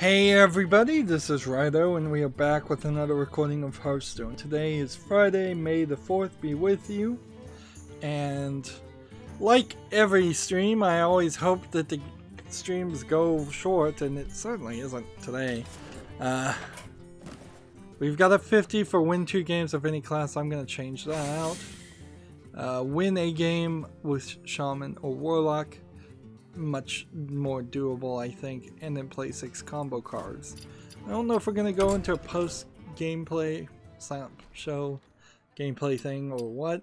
Hey everybody, this is Rydo and we are back with another recording of Hearthstone. Today is Friday, May the 4th be with you. And like every stream, I always hope that the streams go short, and it certainly isn't today. We've got a 50 for win 2 games of any class. I'm going to change that out. Win a game with Shaman or Warlock. Much more doable, I think, and then play 6 combo cards. I don't know if we're gonna go into a post gameplay show gameplay thing or what.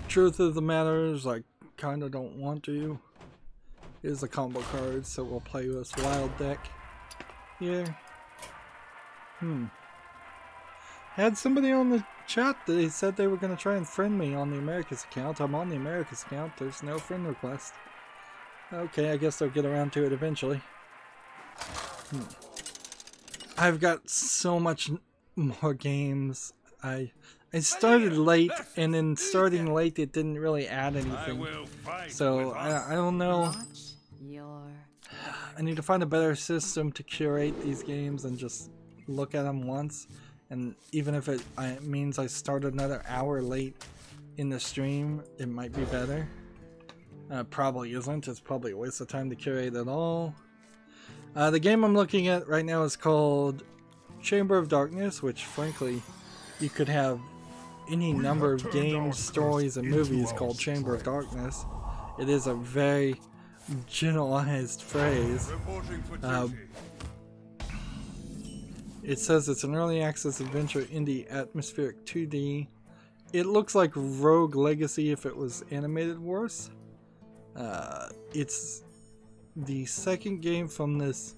Truth of the matter is, I kind of don't want to. Here's the combo cards, so we'll play this wild deck here. Had somebody on the chat that they said they were going to try and friend me on the Americas account. I'm on the Americas account. There's no friend request. Okay, I guess they'll get around to it eventually. I've got so much more games. I started late, and in starting late it didn't really add anything. So I don't know. I need to find a better system to curate these games and just look at them once. And even if it means I start another hour late in the stream, it might be better. Probably isn't. It's probably a waste of time to curate at all. The game I'm looking at right now is called Chamber of Darkness, which frankly, you could have any number of games, stories, and movies called Chamber of Darkness. It is a very generalized phrase. It says it's an early access adventure indie atmospheric 2D. It looks like Rogue Legacy if it was animated worse. It's the second game from this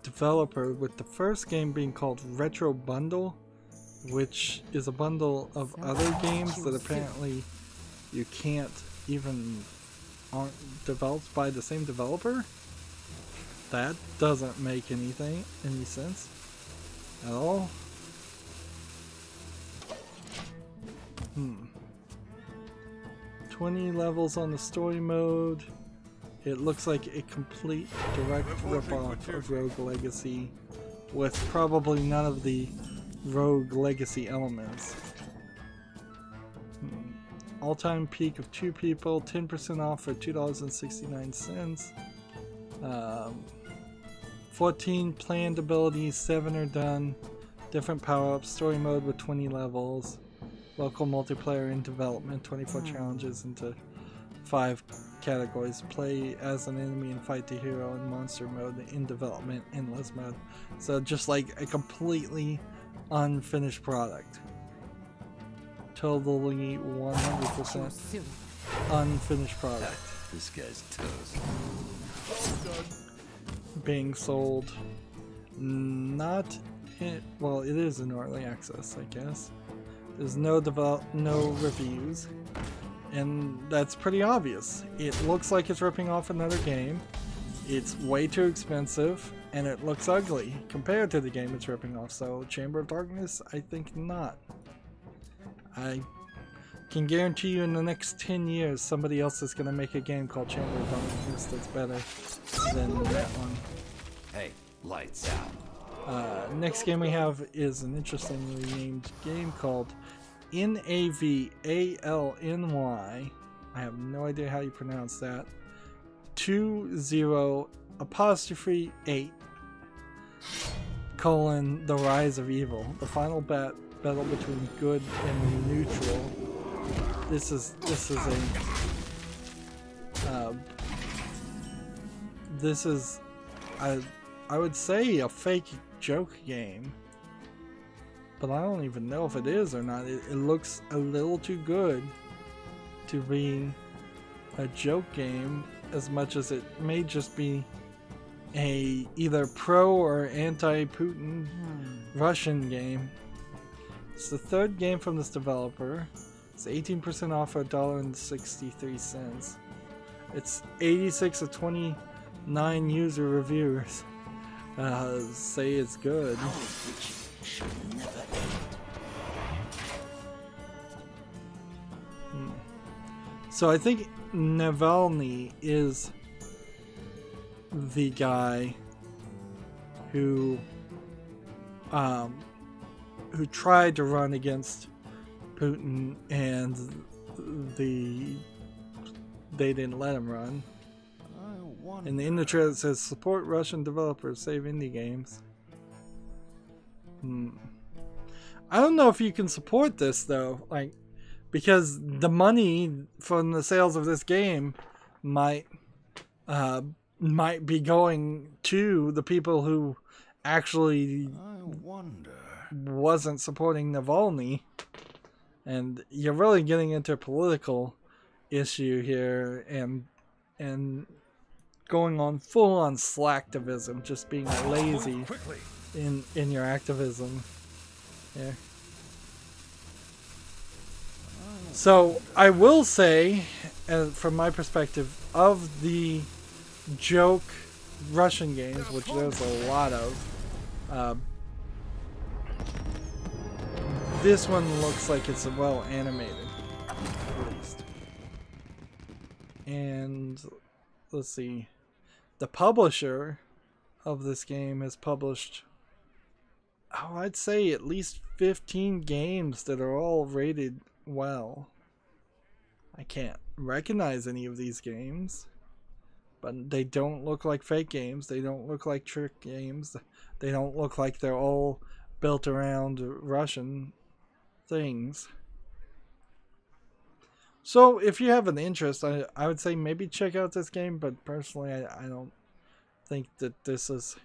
developer, with the first game being called Retro Bundle, which is a bundle of other games that apparently you can't even aren't developed by the same developer. That doesn't make any sense at all. 20 levels on the story mode. It looks like a complete direct ripoff of Rogue Legacy, with probably none of the Rogue Legacy elements. All-time peak of 2 people, 10% off for $2.69. 14 planned abilities, 7 are done. Different power-ups, story mode with 20 levels. Local multiplayer in development, 24 challenges into 5 categories. Play as an enemy and fight the hero in monster mode, in development, endless mode. So just like a completely unfinished product. Totally 100% unfinished product. This guy's toast. Being sold, not in, well, it is in early access, I guess. There's no reviews, and that's pretty obvious. It looks like it's ripping off another game. It's way too expensive, and it looks ugly compared to the game it's ripping off. So Chamber of Darkness, I think not. I can guarantee you in the next 10 years somebody else is going to make a game called Chamber of Darkness that's better than that one. Hey, lights out. Next game we have is an interestingly named game called NAVALNY. I have no idea how you pronounce that. 20'8" The Rise of Evil. The final battle between good and neutral. This is I would say a fake joke game, but I don't even know if it is or not. It looks a little too good to be a joke game, as much as it may just be a either pro or anti-Putin Russian game. It's the third game from this developer. It's 18% off for $1.63. It's 86 of 29 user reviewers say it's good. So I think Navalny is the guy who tried to run against Putin, and they didn't let him run. And in the trailer it says support Russian developers, save indie games. I don't know if you can support this though, like, because the money from the sales of this game might be going to the people who actually wasn't supporting Navalny, and you're really getting into a political issue here, and going on full on slacktivism, just being lazy in your activism. Yeah. So I will say, from my perspective, of the joke Russian games, which there's a lot of, this one looks like it's well animated, at least. And let's see, the publisher of this game has published, oh, I'd say at least 15 games that are all rated well. I can't recognize any of these games, but they don't look like fake games. They don't look like trick games. They don't look like they're all built around Russian things. So if you have an interest, I would say maybe check out this game, but personally I don't think that this is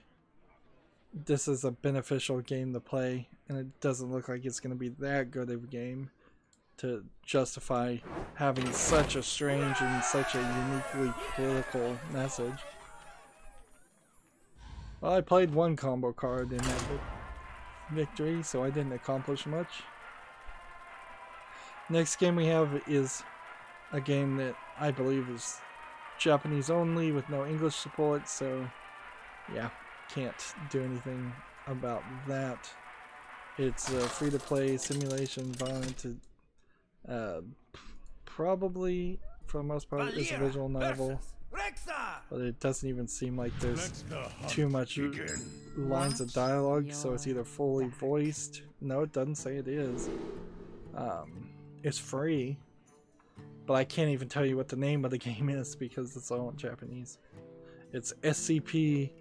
a beneficial game to play, and it doesn't look like it's going to be that good of a game to justify having such a strange and such a uniquely political message. Well, I played one combo card in that victory, so I didn't accomplish much. Next game we have is a game that I believe is Japanese only with no English support, so yeah, can't do anything about that. It's a free-to-play simulation violent. Probably for the most part it's a visual novel, but it doesn't even seem like there's too much lines of dialogue, so it's either fully voiced. No, it doesn't say it is. It's free, but I can't even tell you what the name of the game is because it's all in Japanese. It's SCP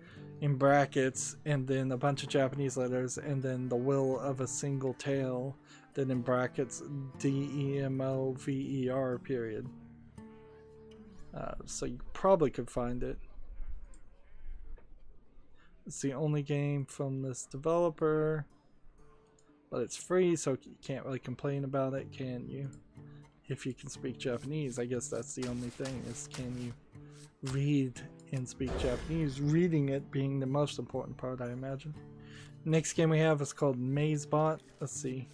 in brackets and then a bunch of Japanese letters and then the will of a single tale, then in brackets DEMOVER period. So you probably could find it. It's the only game from this developer, but it's free, so you can't really complain about it, can you? If you can speak Japanese, I guess that's the only thing, is can you read and speak Japanese, reading it being the most important part, I imagine. Next game we have is called MazeBot. Let's see.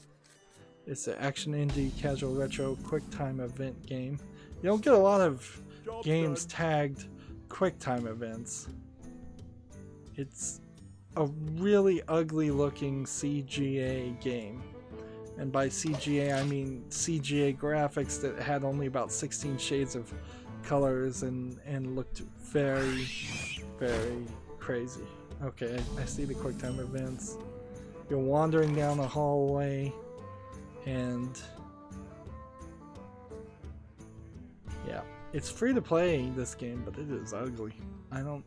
It's an action indie casual retro quick time event game. You don't get a lot of games tagged quick time events. It's a really ugly looking CGA game. And by CGA I mean CGA graphics that had only about 16 shades of colors and looked very, very crazy. Okay, I see the quick time events. You're wandering down a hallway and yeah, it's free to play this game, but it is ugly. I don't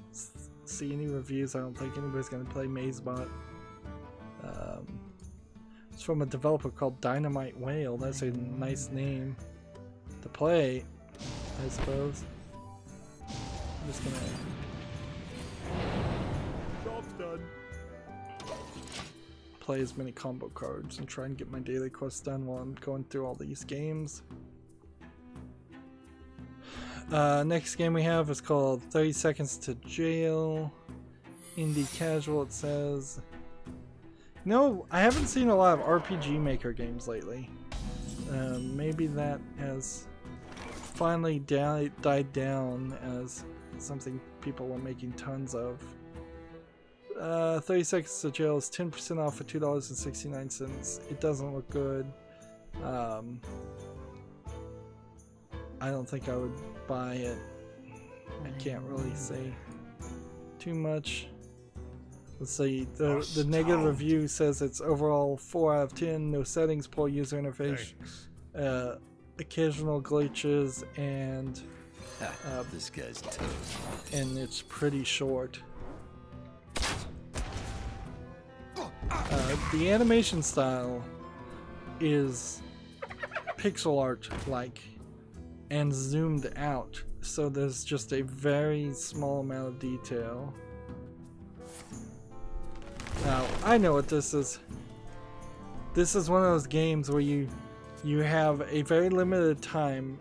see any reviews. I don't think anybody's going to play MazeBot. It's from a developer called Dynamite Whale. That's a nice name to play, I suppose. I'm just gonna... Job's done. Play as many combo cards and try and get my daily quests done while I'm going through all these games. Next game we have is called 30 Seconds to Jail. Indie casual, it says. No, I haven't seen a lot of RPG Maker games lately. Maybe that has finally died down as something people were making tons of. 30 Seconds to Jail is 10% off for $2.69. It doesn't look good. I don't think I would buy it. I can't really say too much. Let's see, the negative review says it's overall 4 out of 10, no settings, poor user interface, occasional glitches, and this guy's toast. And it's pretty short. The animation style is pixel art like and zoomed out, so there's just a very small amount of detail. Now, I know what this is. This is one of those games where you have a very limited time.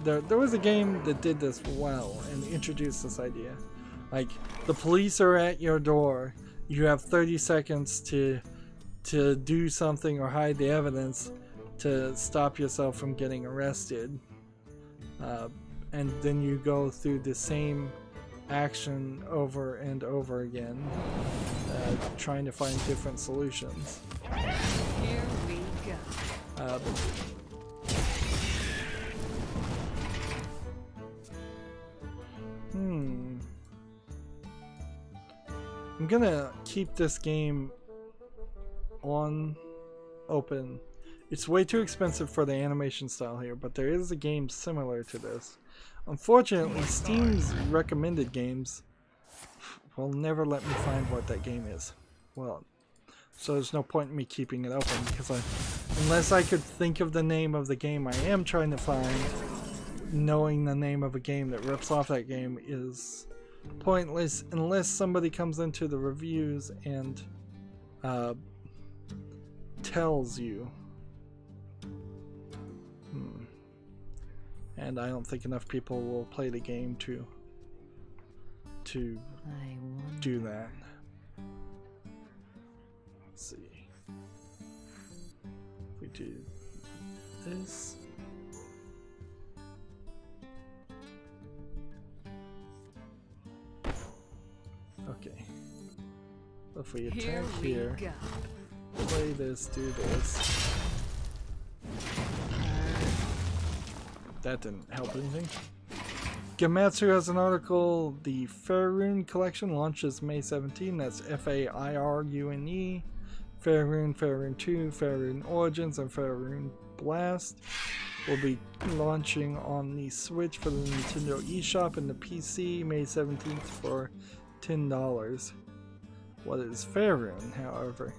There was a game that did this well and introduced this idea. Like, the police are at your door. You have 30 seconds to do something or hide the evidence to stop yourself from getting arrested. And then you go through the same action over and over again, trying to find different solutions. Here we go. I'm gonna keep this game on open. It's way too expensive for the animation style here, but there is a game similar to this. Unfortunately, Steam's recommended games will never let me find what that game is. Well, so there's no point in me keeping it open, because unless I could think of the name of the game I am trying to find, knowing the name of a game that rips off that game is pointless unless somebody comes into the reviews and tells you. And I don't think enough people will play the game to do that. Let's see. If we do this. Okay. If we attack here, play this, do this. That didn't help anything. Gematsu has an article. The Faerun collection launches May 17. That's Fairune. Faerun, Faerun 2, Faerun Origins, and Faerun Blast will be launching on the Switch for the Nintendo eShop and the PC May 17th for $10. What is Faerun, however?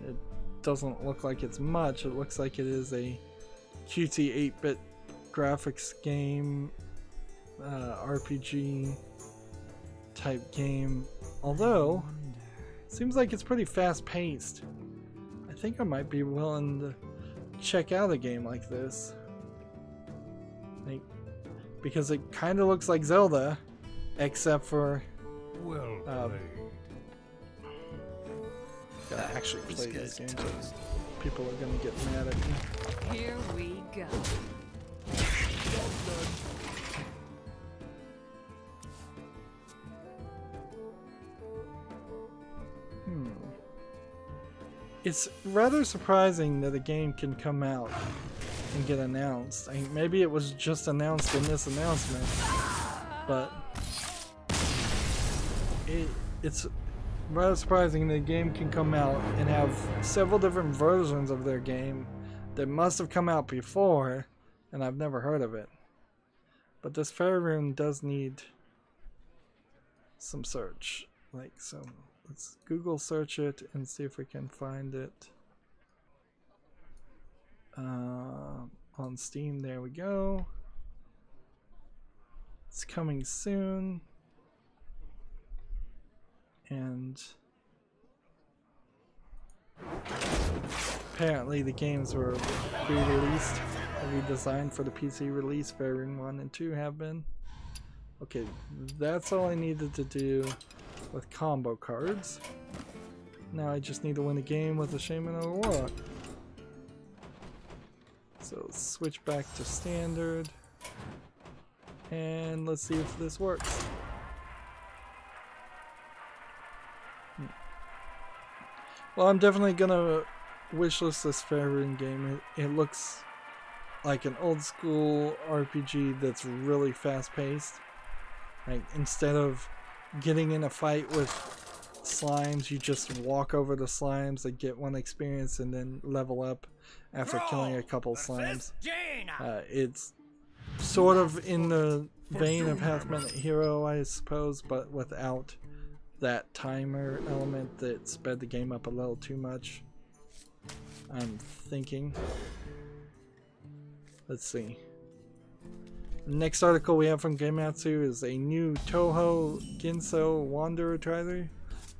It doesn't look like it's much. It looks like it is a cutesy 8-bit graphics game, RPG type game, although it seems like it's pretty fast paced. I think I might be willing to check out a game like this, because it kind of looks like Zelda, except for gotta actually play these games. People are gonna get mad at me. Here we go. It's rather surprising that a game can come out and get announced. I mean, maybe it was just announced in this announcement, but it's rather surprising that a game can come out and have several different versions of their game that must have come out before, and I've never heard of it. But this Faerun does need some search. So let's Google search it and see if we can find it. On Steam, there we go. It's coming soon. And apparently the games were re-released, redesigned for the PC release. Faerun 1 and 2 have been. Okay, that's all I needed to do with combo cards. Now I just need to win a game with a Shaman or a Warlock. So let's switch back to standard. And let's see if this works. Well, I'm definitely gonna wishlist this Faerun game. It looks like an old school RPG that's really fast paced. Like, instead of getting in a fight with slimes, you just walk over the slimes and get 1 experience and then level up after killing a couple slimes. It's sort of in the vein of Half-Minute Hero, I suppose, but without that timer element that sped the game up a little too much. I'm thinking. Let's see. Next article we have from Gamatsu is a new Toho Ginso Wanderer trailer.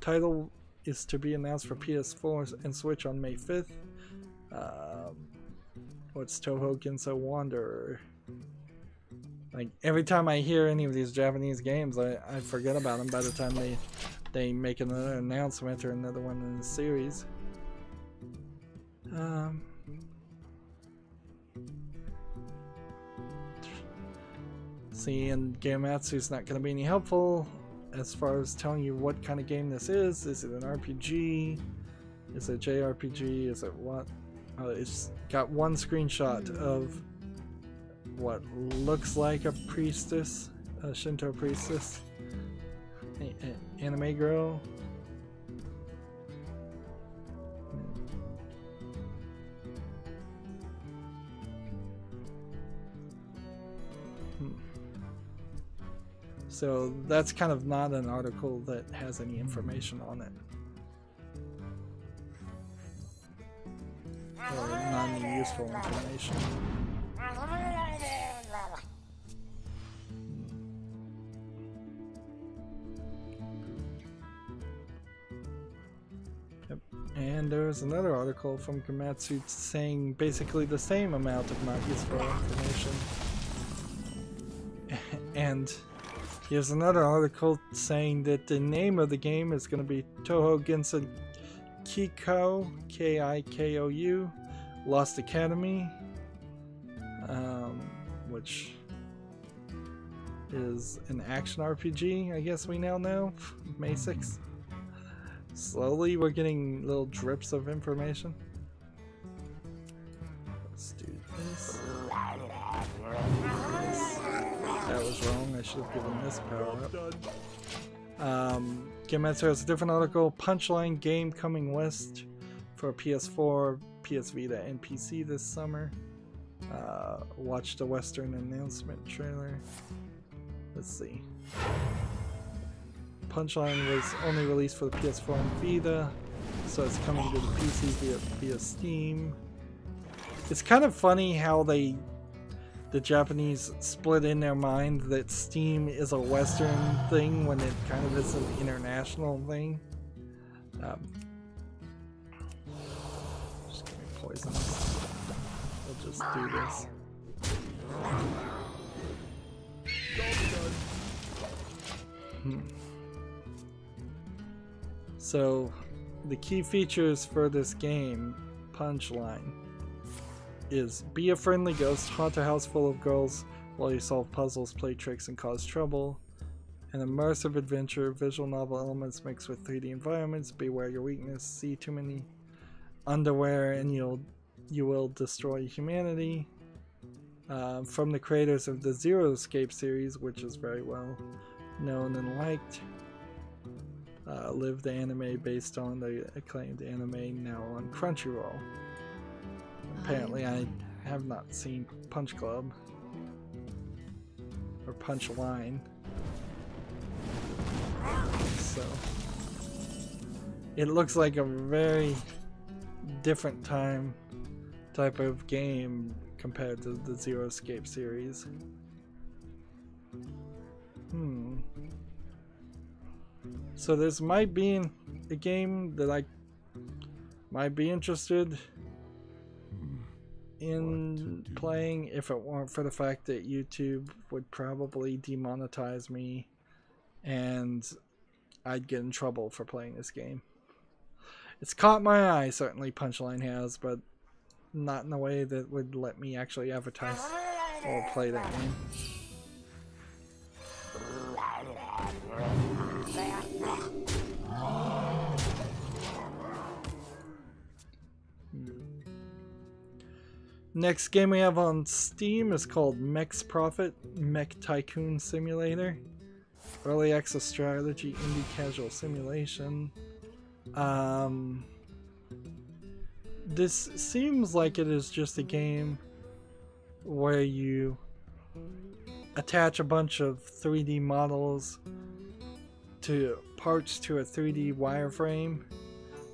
Title is to be announced for PS4 and Switch on May 5th. What's Toho Ginso Wanderer? Like, every time I hear any of these Japanese games, I forget about them by the time they make another announcement or another one in the series. See, and Gamatsu's not going to be any helpful as far as telling you what kind of game this is. Is it an RPG? Is it a JRPG? Is it what? It's got 1 screenshot of what looks like a priestess, a Shinto priestess, anime girl. So that's kind of not an article that has any information on it. Or not any useful information. Yep. And there's another article from Gamatsu saying basically the same amount of not useful information. And here's another article saying that the name of the game is going to be Toho Ginso Kikou, Kikou, Lost Academy, which is an action RPG, I guess we now know, May 6th. Slowly we're getting little drips of information. Let's do this. That was wrong, I should have given this power up. Gamatsu has a different article. Punchline game coming west for PS4, PS Vita, and PC this summer. Watch the Western announcement trailer. Let's see. Punchline was only released for the PS4 and Vita, so it's coming to the PC via Steam. It's kind of funny how the Japanese split in their mind that Steam is a Western thing when it kind of is an international thing. Just gonna be poisonous. We'll just do this. So, the key features for this game, Punchline, is be a friendly ghost, haunt a house full of girls while you solve puzzles, play tricks, and cause trouble. An immersive adventure, visual novel elements mixed with 3D environments. Beware your weakness. See too many underwear and you will destroy humanity. From the creators of the Zero Escape series, which is very well known and liked. Live the anime based on the acclaimed anime now on Crunchyroll. Apparently I have not seen Punch Club or Punch Line, so it looks like a very different type of game compared to the Zero Escape series. So this might be a game that I might be interested in playing if it weren't for the fact that YouTube would probably demonetize me and I'd get in trouble for playing this game. It's caught my eye, certainly Punchline has, but not in a way that would let me actually advertise or play that game. Next game we have on Steam is called Mech's Profit, Mech Tycoon Simulator. Early access strategy, indie casual simulation. This seems like it is just a game where you attach a bunch of 3D models to parts to a 3D wireframe.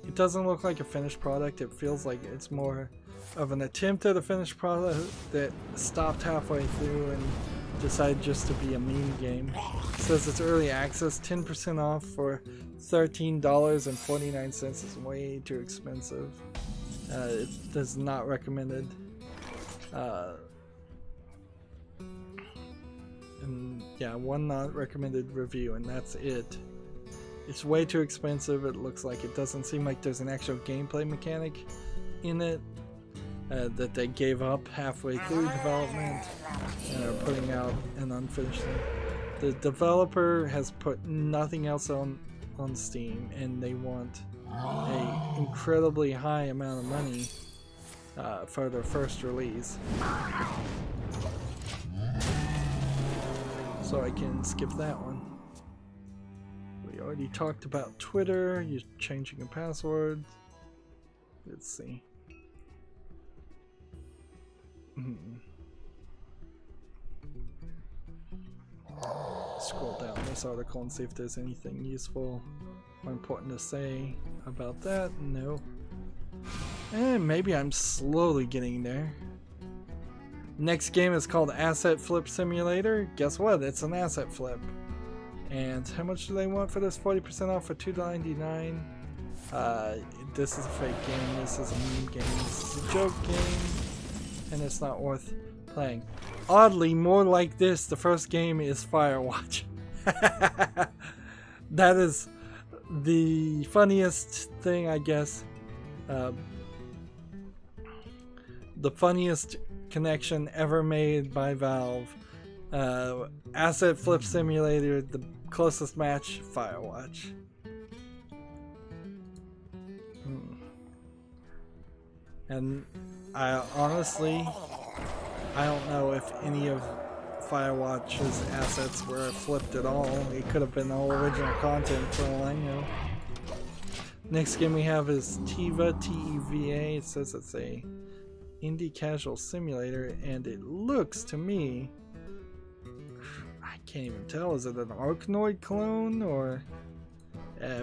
It doesn't look like a finished product. It feels like it's more of an attempt at a finished product that stopped halfway through and decided just to be a meme game. It says it's early access, 10% off for $13.49 is way too expensive. It is not recommended. And yeah, one not recommended review, and that's it. It's way too expensive. It looks like it doesn't seem like there's an actual gameplay mechanic in it that they gave up halfway through development and are putting out an unfinished thing. The developer has put nothing else on Steam, and they want an incredibly high amount of money for their first release. So I can skip that one. We already talked about Twitter. You're changing a password. Let's see. Scroll down this article and see if there's anything useful or important to say about that. No. And maybe I'm slowly getting there. Next game is called Asset Flip Simulator. Guess what? It's an asset flip. And how much do they want for this? 40% off for $2.99. This is a fake game. This is a meme game. This is a joke game. And it's not worth playing. Oddly, more like this, the first game is Firewatch. That is the funniest thing, I guess. The funniest connection ever made by Valve. Asset Flip Simulator, the closest match, Firewatch. And I honestly, I don't know if any of Firewatch's assets were flipped at all. It could have been all original content for all I know. Next game we have is Tiva, T-E-V-A. It says it's a indie casual simulator, and it looks to me, I can't even tell, is it an Arkanoid clone or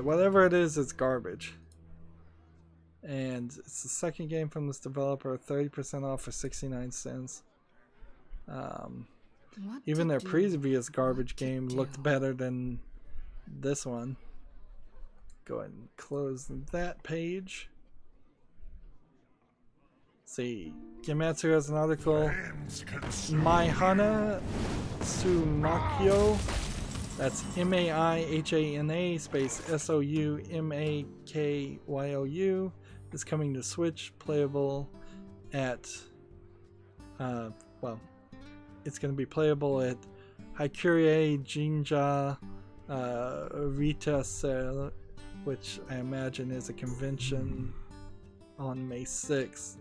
whatever it is, it's garbage. And it's the second game from this developer, 30% off for 69 cents. Even their previous garbage game looked better than this one. Go ahead and close that page. See, Gematsu has an article. Maihana Sumakyo, that's M-A-I-H-A-N-A space S-O-U-M-A-K-Y-O-U, is coming to Switch, playable at, well, it's going to be playable at Haikurie Jinja Rita, which I imagine is a convention on May 6th.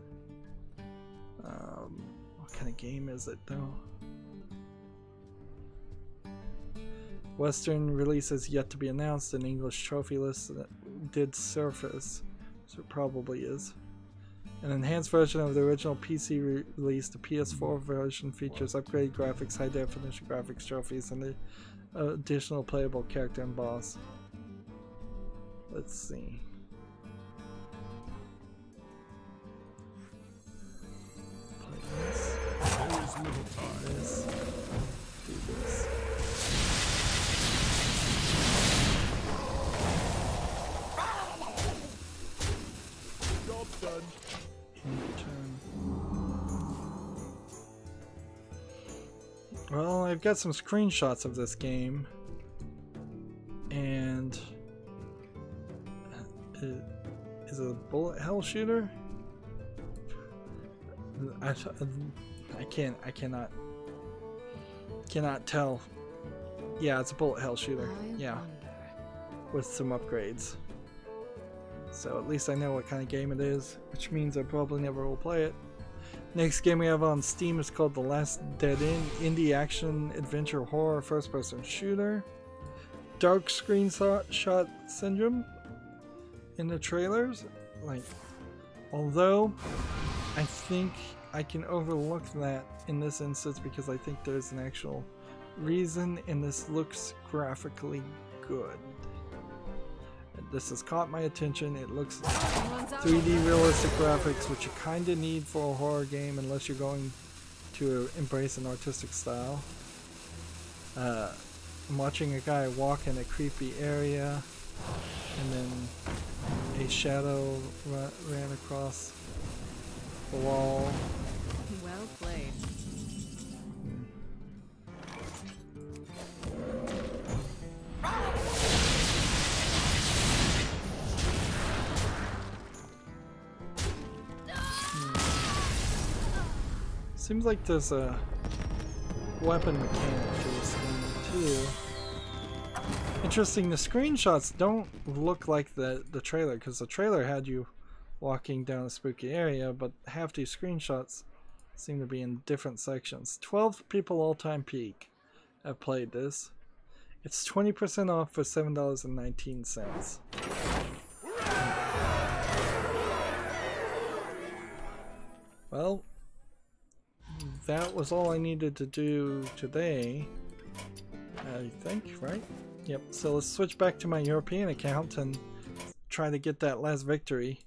What kind of game is it though? Western release is yet to be announced. An English trophy list did surface, so it probably is. An enhanced version of the original PC release, the PS4 version features upgraded graphics, high definition graphics trophies, and the additional playable character and boss. Let's see. This. Do this. Job done. Well, I've got some screenshots of this game, and is it a bullet hell shooter? I cannot tell. Yeah, it's a bullet hell shooter. Yeah, with some upgrades. So at least I know what kind of game it is, which means I probably never will play it. Next game we have on Steam is called The Last Dead End, indie action adventure horror first-person shooter. dark screenshot syndrome in the trailers. Like, although I think I can overlook that in this instance because I think there's an actual reason, and this looks graphically good. This has caught my attention. It looks 3D realistic graphics, which you kind of need for a horror game unless you're going to embrace an artistic style. I'm watching a guy walk in a creepy area, and then a shadow ran across the wall. Well played. Seems like there's a weapon mechanic to this thing too. Interesting, the screenshots don't look like the trailer, because the trailer had you walking down a spooky area, but half these screenshots seem to be in different sections. 12 people all-time peak have played this. It's 20% off for $7.19. Well, that was all I needed to do today, I think, right? Yep, so let's switch back to my European account and try to get that last victory.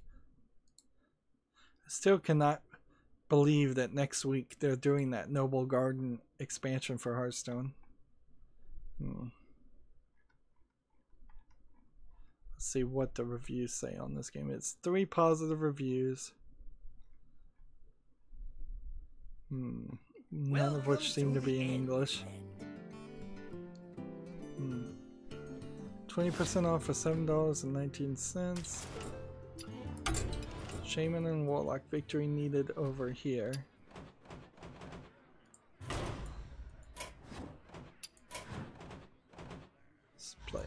I still cannot believe that next week they're doing that Noble Garden expansion for Hearthstone. Let's see what the reviews say on this game. It's 3 positive reviews. None of which seem to be in English. 20% off for $7.19. Shaman and Warlock victory needed over here. Let's play.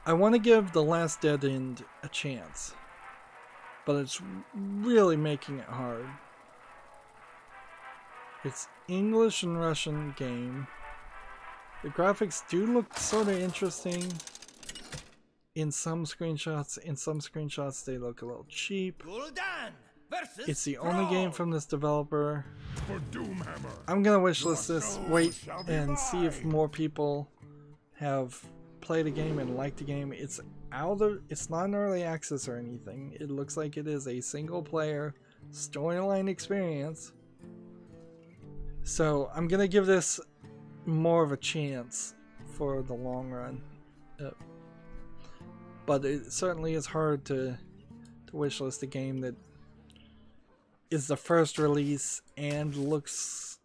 I want to give The Last Dead End a chance, but it's really making it hard. It's English and Russian game. The graphics do look sort of interesting in some screenshots. In some screenshots they look a little cheap. It's the only game from this developer. I'm gonna wishlist this, wait and see if more people have played the game and liked the game. It's not an early access or anything. It looks like it is a single player storyline experience. So I'm gonna give this more of a chance for the long run. But it certainly is hard to wishlist a game that is the first release and looks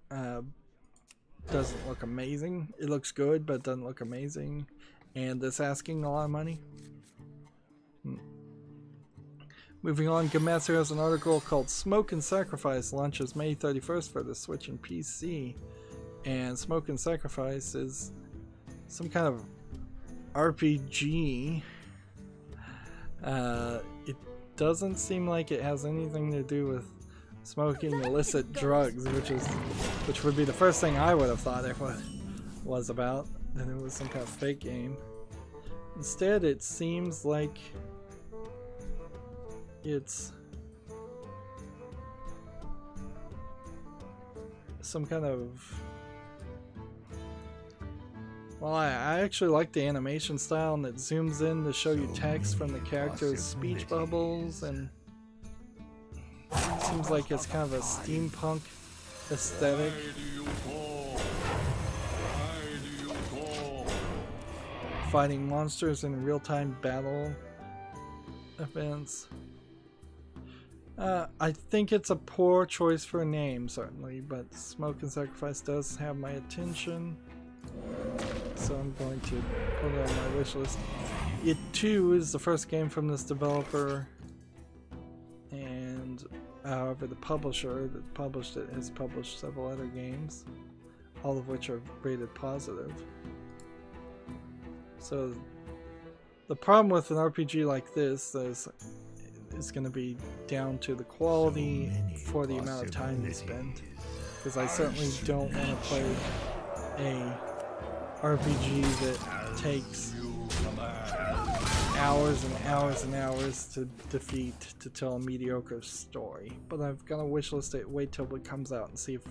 doesn't look amazing. It looks good, but doesn't look amazing, and it's asking a lot of money. Moving on, Gamatsu has an article called Smoke and Sacrifice launches May 31st for the Switch and PC. And Smoke and Sacrifice is some kind of RPG. It doesn't seem like it has anything to do with smoking illicit drugs, which would be the first thing I would have thought it was about. That it was some kind of fake game. Instead, it seems like it's some kind of... Well, I actually like the animation style, and it zooms in to show you text from the characters' speech bubbles, and it seems like it's kind of a steampunk aesthetic. Fighting monsters in real-time battle events. I think it's a poor choice for a name, certainly, but Smoke and Sacrifice does have my attention, so I'm going to put it on my wish list. It too is the first game from this developer, and however the publisher that published it has published several other games, all of which are rated positive. So the problem with an RPG like this is going to be down to the quality for the amount of time you spend. because I certainly don't want to play a RPG that takes hours and hours and hours to defeat to tell a mediocre story. But I've got a wish list to wait till it comes out and see if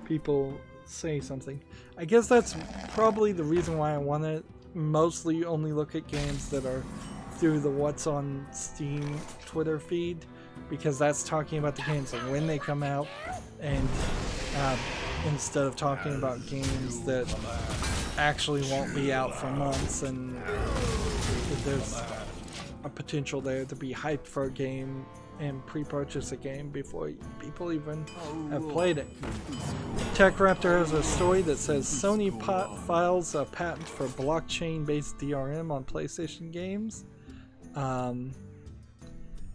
people say something. I guess that's probably the reason why I want to mostly only look at games that are through the What's on Steam Twitter feed, because that's talking about the games and when they come out, and instead of talking about games that actually won't be out for months and there's a potential there to be hyped for a game and pre-purchase a game before people even have played it. TechRaptor has a story that says Sony files a patent for blockchain-based DRM on PlayStation games.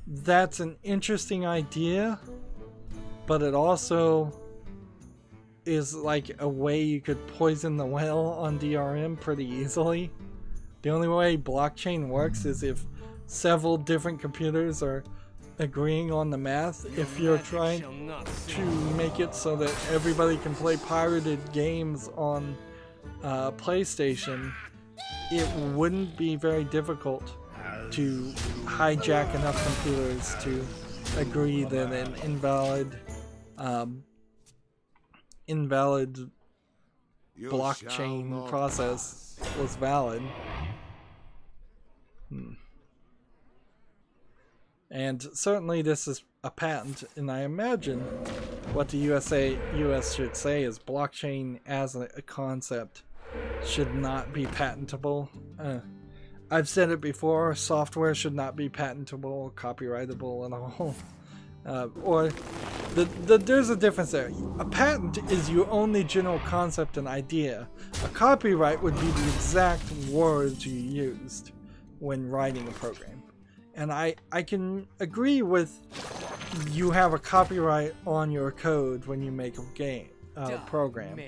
That's an interesting idea, but it also is like a way you could poison the well on DRM pretty easily. The only way blockchain works is if several different computers are agreeing on the math. If you're trying to make it so that everybody can play pirated games on PlayStation, it wouldn't be very difficult to hijack enough computers to agree that an invalid blockchain process was valid. And certainly this is a patent, and I imagine what the US should say is blockchain as a concept should not be patentable. I've said it before, software should not be patentable, copyrightable, and all. There's a difference there. A patent is you own the general concept and idea. A copyright would be the exact words you used when writing a program. And I can agree with you have a copyright on your code when you make a game, program.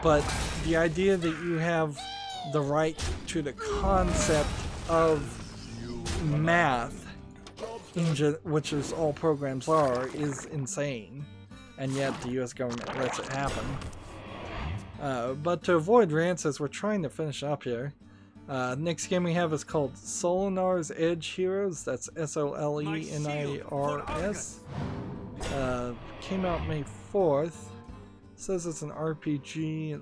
But the idea that you have the right to the concept of math, which is all programs are, is insane. And yet the US government lets it happen. But to avoid rants, as we're trying to finish up here, next game we have is called Solinar's Edge Heroes. That's SOLENIRS. Came out May 4th. Says it's an RPG. It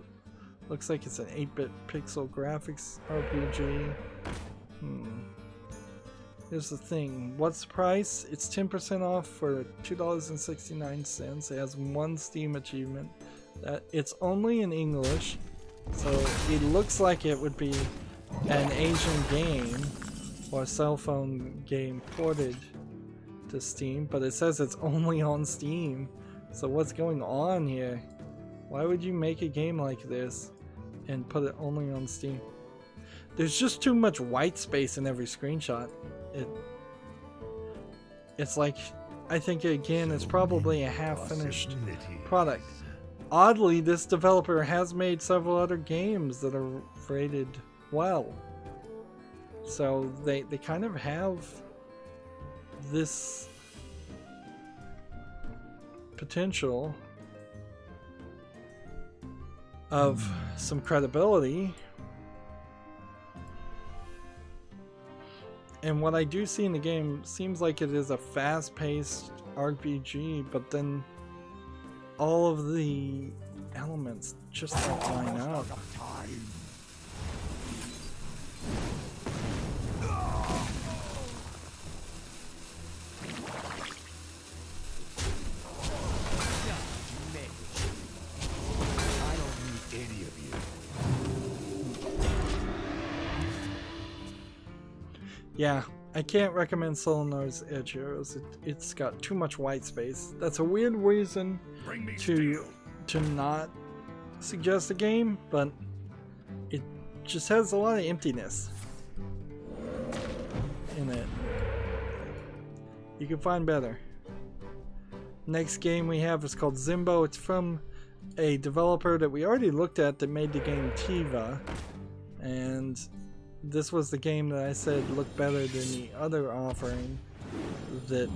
looks like it's an 8-bit pixel graphics RPG. Here's the thing. What's the price? It's 10% off for $2.69. It has one Steam achievement. It's only in English, so it looks like it would be an Asian game or a cell phone game ported to Steam, but it says it's only on Steam. So what's going on here? Why would you make a game like this and put it only on Steam? There's just too much white space in every screenshot. It's like, I think again, it's probably a half-finished product. Oddly, this developer has made several other games that are rated well. So they kind of have this potential of some credibility. And what I do see in the game seems like it is a fast-paced RPG, but then all of the elements just don't line up. Yeah, I can't recommend Solinar's Edge Heroes. It's got too much white space. That's a weird reason to not suggest a game, but it just has a lot of emptiness in it. You can find better. Next game we have is called Zimbo. It's from a developer that we already looked at that made the game Tiva, and this was the game that I said looked better than the other offering that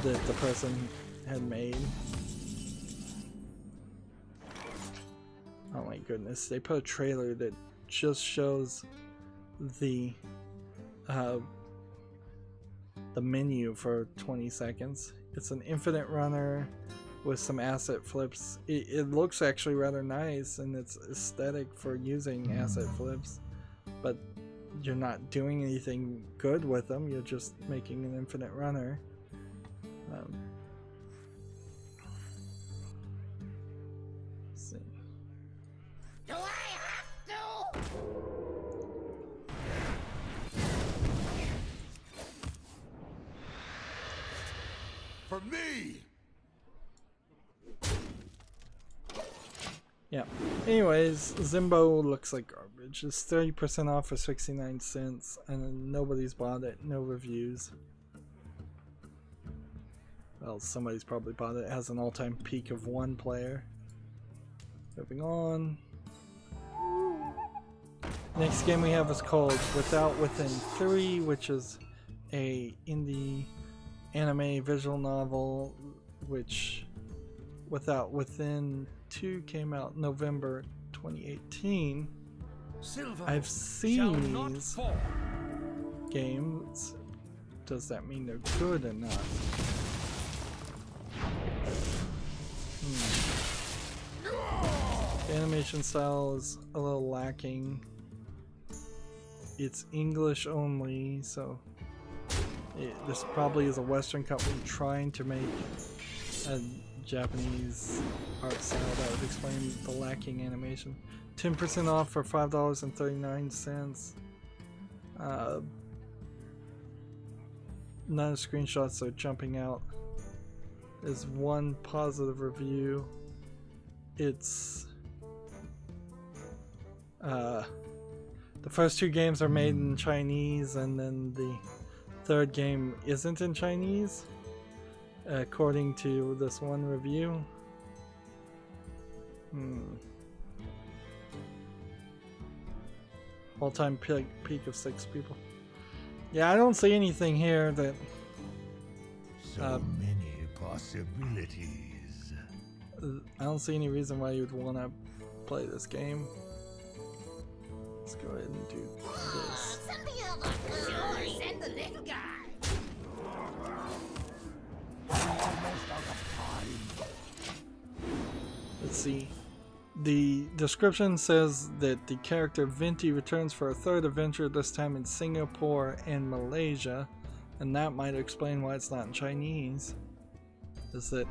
the person had made. goodness, they put a trailer that just shows the menu for 20 seconds. It's an infinite runner with some asset flips. It looks actually rather nice, and it's aesthetic for using asset flips, but you're not doing anything good with them. You're just making an infinite runner. Let's see. Do I have to? For me! Yeah. Anyways, Zimbo looks like garbage. It's 30% off for 69 cents, and nobody's bought it. No reviews. Well, somebody's probably bought it. It has an all-time peak of 1 player. Moving on. Next game we have is called Without Within 3, which is a indie anime visual novel, which Without Within 2 came out November 2018. I've seen these games. Does that mean they're good or not? The animation style is a little lacking. It's English only, so this probably is a Western company trying to make a Japanese art style that would explain the lacking animation. 10% off for $5.39. None of the screenshots are jumping out. There's one positive review. It's the first 2 games are made in Chinese, and then the 3rd game isn't in Chinese, according to this one review. All-time peak of 6 people. Yeah, I don't see anything here that So many possibilities. I don't see any reason why you'd want to play this game. Let's go ahead and do this. Send the little guy. Let's see. The description says that the character Venti returns for a 3rd adventure, this time in Singapore and Malaysia, and that might explain why it's not in Chinese. Is that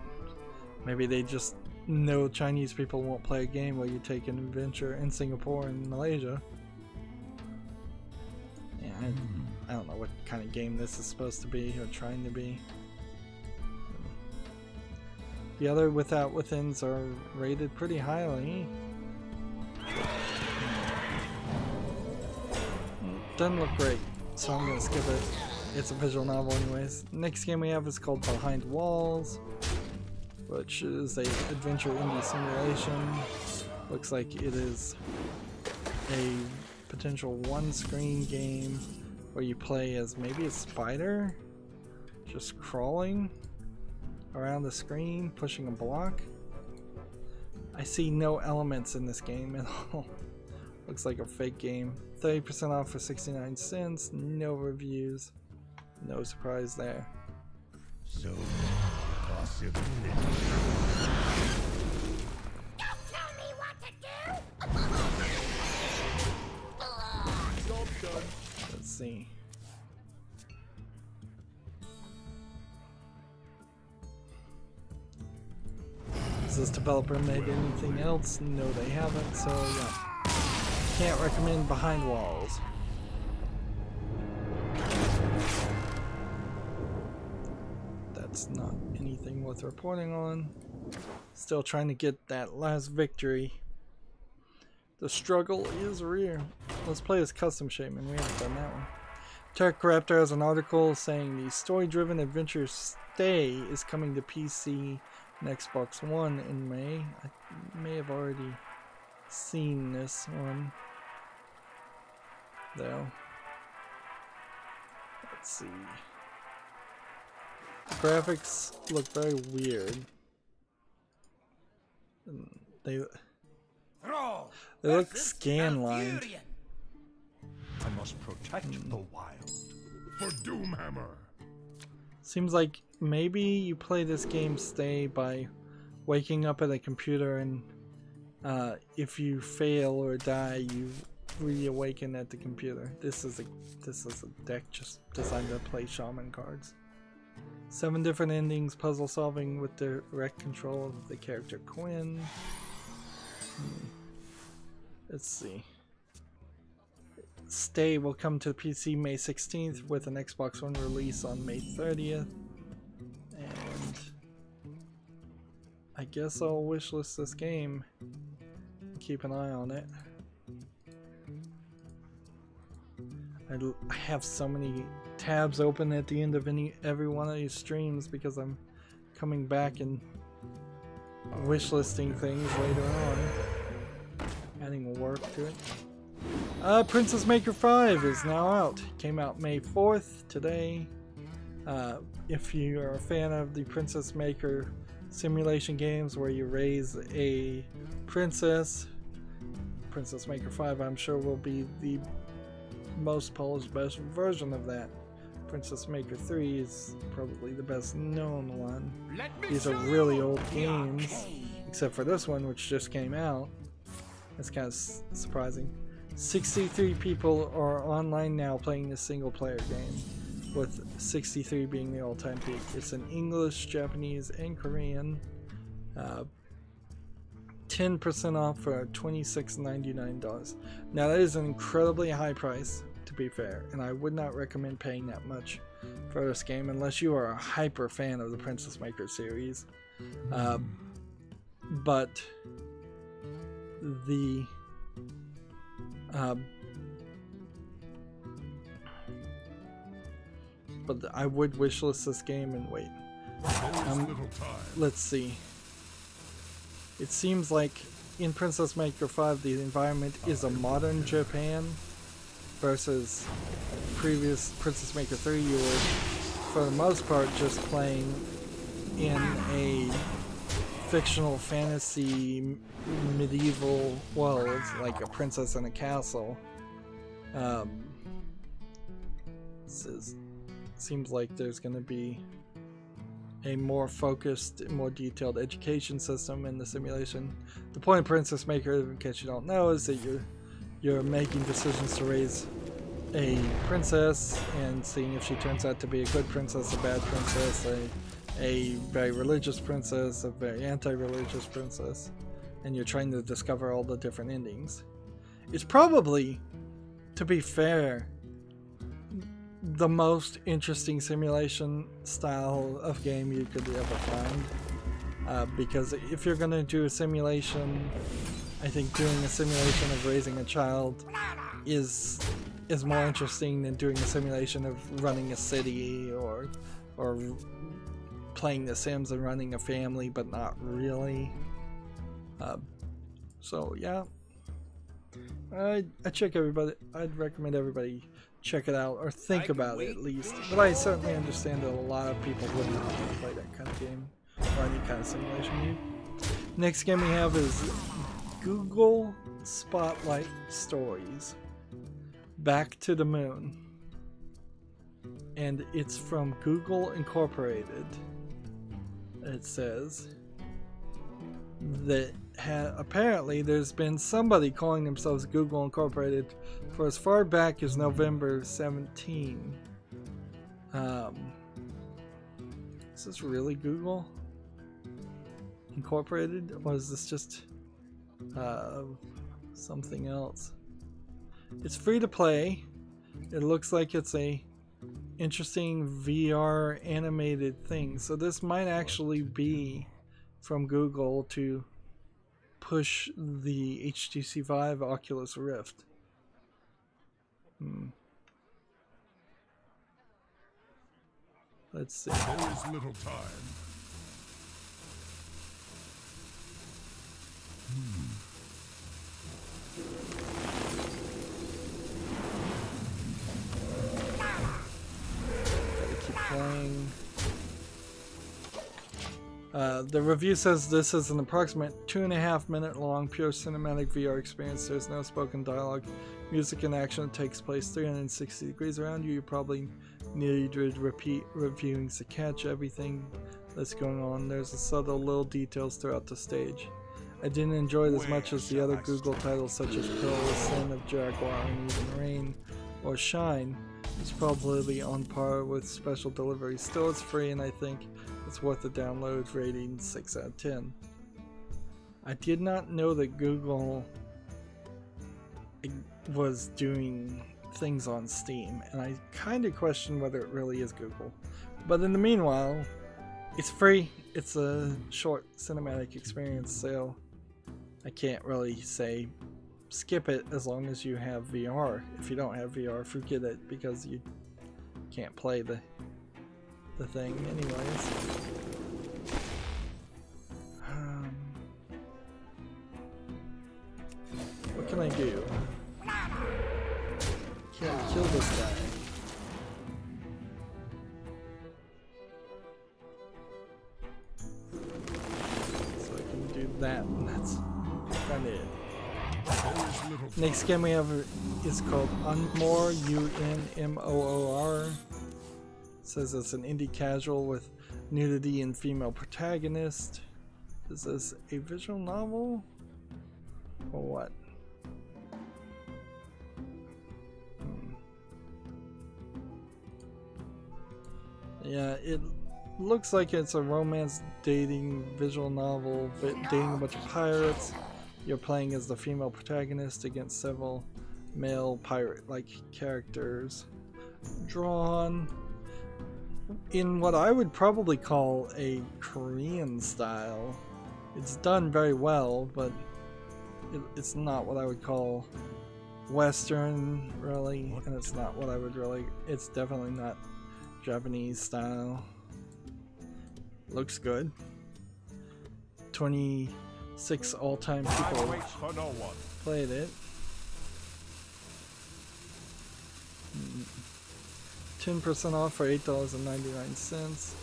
maybe they just know Chinese people won't play a game where you take an adventure in Singapore and Malaysia. Yeah, I don't know what kind of game this is supposed to be or trying to be. The other Without Withins are rated pretty highly. Doesn't look great, so I'm gonna skip it. It's a visual novel anyways. Next game we have is called Behind Walls, which is a adventure indie simulation. Looks like it is a potential one-screen game where you play as maybe a spider, just crawling around the screen, pushing a block. I see no elements in this game at all. Looks like a fake game. 30% off for 69 cents. No reviews. No surprise there. So many possibilities. Don't tell me what to do. Job done. Let's see. Has this developer made anything else? No, they haven't, so yeah. Can't recommend Behind Walls. That's not anything worth reporting on. Still trying to get that last victory. The struggle is real. Let's play as Custom Shaman. We haven't done that one. Tech Raptor has an article saying the story-driven adventure Stay is coming to PC and Xbox One in May. I may have already seen this one, though. Let's see. Graphics look very weird. They look scan-lined. I must protect the wild. For Doomhammer. Seems like maybe you play this game stay by waking up at a computer, and if you fail or die, you reawaken at the computer. This is a deck just designed to play shaman cards. 7 different endings, puzzle solving with direct control of the character Quinn. Let's see. Stay will come to PC May 16th with an Xbox One release on May 30th. And I guess I'll wishlist this game. Keep an eye on it. I have so many tabs open at the end of every one of these streams because I'm coming back and wishlisting things later on, adding work to it. Princess Maker 5 is now out. Came out May 4th today. If you are a fan of the Princess Maker simulation games where you raise a princess, Princess Maker 5 I'm sure will be the most polished best version of that. Princess Maker 3 is probably the best known one. These are really old games, except for this one which just came out. That's kind of surprising. 63 people are online now playing this single player game, with 63 being the all-time peak. It's in English, Japanese, and Korean. 10% off for $26.99. Now that is an incredibly high price, to be fair, and I would not recommend paying that much for this game unless you are a hyper fan of the Princess Maker series. But I would wishlist this game and wait. Let's see. It seems like in Princess Maker 5 the environment is a modern Japan versus previous Princess Maker 3 you were for the most part just playing in a fictional fantasy medieval world, like a princess in a castle. Seems like there's going to be a more focused, more detailed education system in the simulation. The point of Princess Maker, in case you don't know, is that you're making decisions to raise a princess and seeing if she turns out to be a good princess, a bad princess, a very religious princess, a very anti-religious princess, and you're trying to discover all the different endings. It's probably, to be fair, the most interesting simulation style of game you could ever find, because if you're going to do a simulation, I think doing a simulation of raising a child is more interesting than doing a simulation of running a city or playing The Sims and running a family, but not really. So yeah, I'd recommend everybody check it out or think about it at least. But I certainly understand that a lot of people wouldn't want to play that kind of game or any kind of simulation game. Next game we have is Google Spotlight Stories, Back to the Moon, and it's from Google Incorporated. It says that apparently there's been somebody calling themselves Google Incorporated for as far back as November 17. Is this really Google Incorporated, or is this just something else? It's free to play. It looks like it's a interesting VR animated thing, so this might actually be from Google to push the HTC Vive Oculus Rift. Let's see. There is little time. Gotta keep playing. The review says this is an approximate 2.5 minute long pure cinematic VR experience. There's no spoken dialogue. Music and action takes place 360 degrees around you. You probably need to repeat reviewings to catch everything that's going on. There's a subtle little details throughout the stage. I didn't enjoy it as much as the other Google titles such as Pill, Sin of Jaguar, and even Rain or Shine. It's probably on par with special delivery. Still, it's free, and I think it's worth the download. Rating 6 out of 10. I did not know that Google was doing things on Steam, and I kind of question whether it really is Google. But in the meanwhile, it's free. It's a short cinematic experience, so I can't really say skip it as long as you have VR. If you don't have VR, forget it, because you can't play the thing anyways. What can I do? Can't kill this guy. So I can do that, and that's kind of it. Next game we have is called Unmoor, U-N-M-O-O-R. It says it's an indie casual with nudity and female protagonist. Is this a visual novel? Or what? Yeah, it looks like it's a romance dating visual novel, but dating a bunch of pirates. You're playing as the female protagonist against several male pirate-like characters. Drawn in what I would probably call a Korean style. It's done very well, but it's not what I would call Western, really, and it's not what I would really... It's definitely not Japanese style. Looks good. 26 all-time people played it. 10% off for $8.99.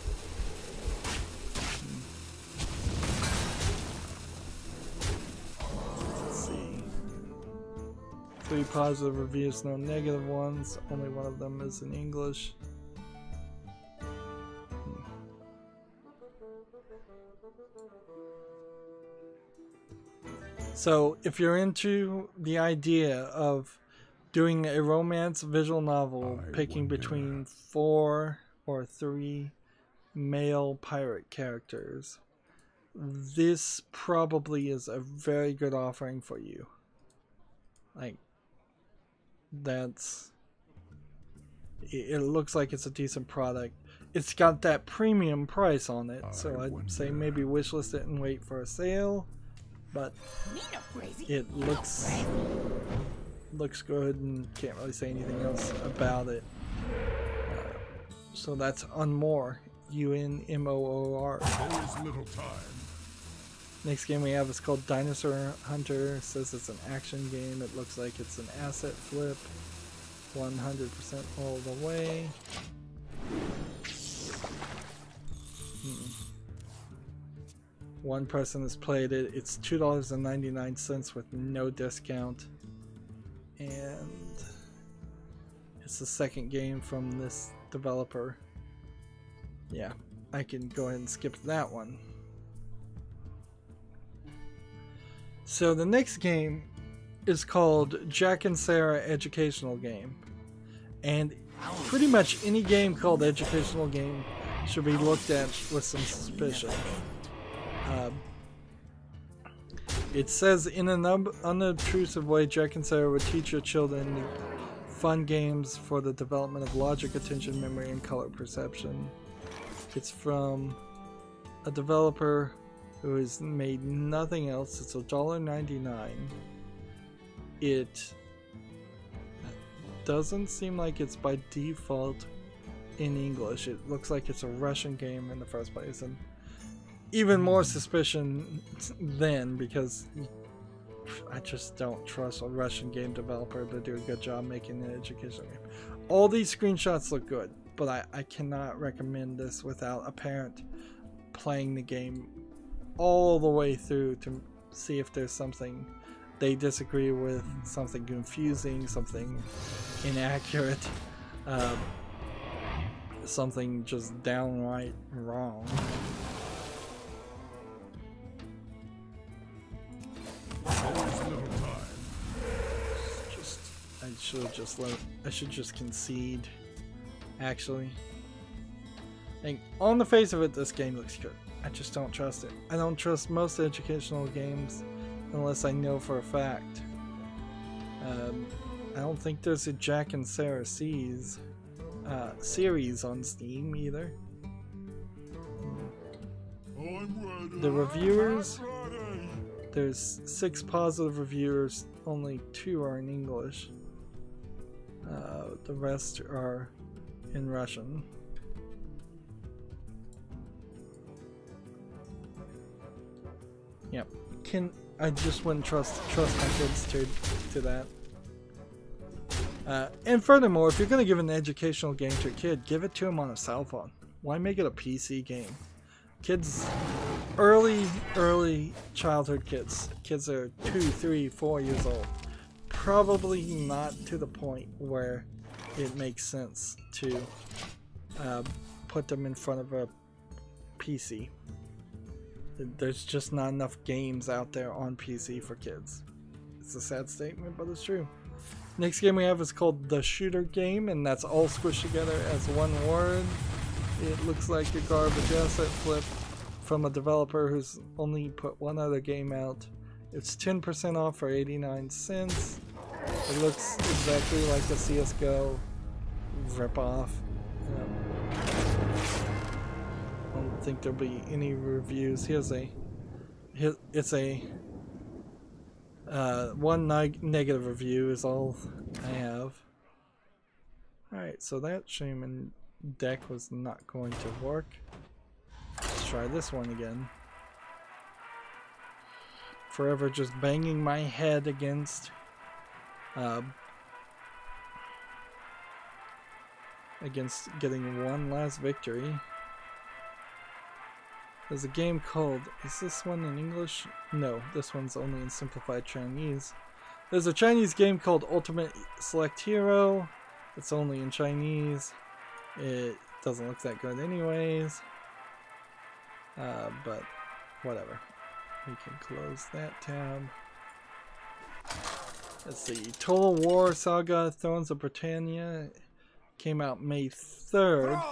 Let's see. 3 positive reviews, no negative ones. Only one of them is in English. So if you're into the idea of doing a romance visual novel, picking between 4 or 3 male pirate characters, this probably is a very good offering for you. Like, it looks like it's a decent product. It's got that premium price on it, so I'd say maybe wishlist it and wait for a sale. But it looks good, and can't really say anything else about it. So that's Unmoor, U-N-M-O-O-R. Next game we have is called Dinosaur Hunter. It says it's an action game. It looks like it's an asset flip, 100% all the way. One person has played it. It's $2.99 with no discount. And it's the second game from this developer. Yeah, I can go ahead and skip that one. So the next game is called Jack and Sarah Educational Game. And pretty much any game called educational game should be looked at with some suspicion. It says, in an unobtrusive way, Jack and Sarah would teach your children fun games for the development of logic, attention, memory, and color perception. It's from a developer who has made nothing else. It's $1.99. It doesn't seem like it's by default in English. It looks like it's a Russian game in the first place, and even more suspicion then, because I just don't trust a Russian game developer to do a good job making an educational game. All these screenshots look good, but I cannot recommend this without a parent playing the game all the way through to see if there's something they disagree with, something confusing, something inaccurate, something just downright wrong. I should just concede, actually. And on the face of it, this game looks good. I just don't trust it. I don't trust most educational games unless I know for a fact. I don't think there's a Jack and Sarah C's series on Steam either. The reviewers, there's 6 positive reviewers, only 2 are in English. The rest are in Russian. Yep. I just wouldn't trust my kids to that. And furthermore, if you're going to give an educational game to a kid, give it to him on a cell phone. Why make it a PC game? Kids, early childhood kids are 2, 3, 4 years old. Probably not to the point where it makes sense to put them in front of a PC. There's just not enough games out there on PC for kids. It's a sad statement, but it's true. Next game we have is called The Shooter Game, and that's all squished together as one word. It looks like a garbage asset flip from a developer who's only put one other game out. It's 10% off for 89 cents. It looks exactly like a CSGO ripoff. I don't think there'll be any reviews. It's a one negative review is all I have. Alright, so that Shaman deck was not going to work. Let's try this one again. Forever just banging my head against getting one last victory. There's a game called, is this one in English? No, this one's only in simplified Chinese. There's a Chinese game called Ultimate Select Hero. It's only in Chinese. It doesn't look that good anyways. But whatever. We can close that tab. Let's see. Total War Saga Thrones of Britannia came out May 3rd.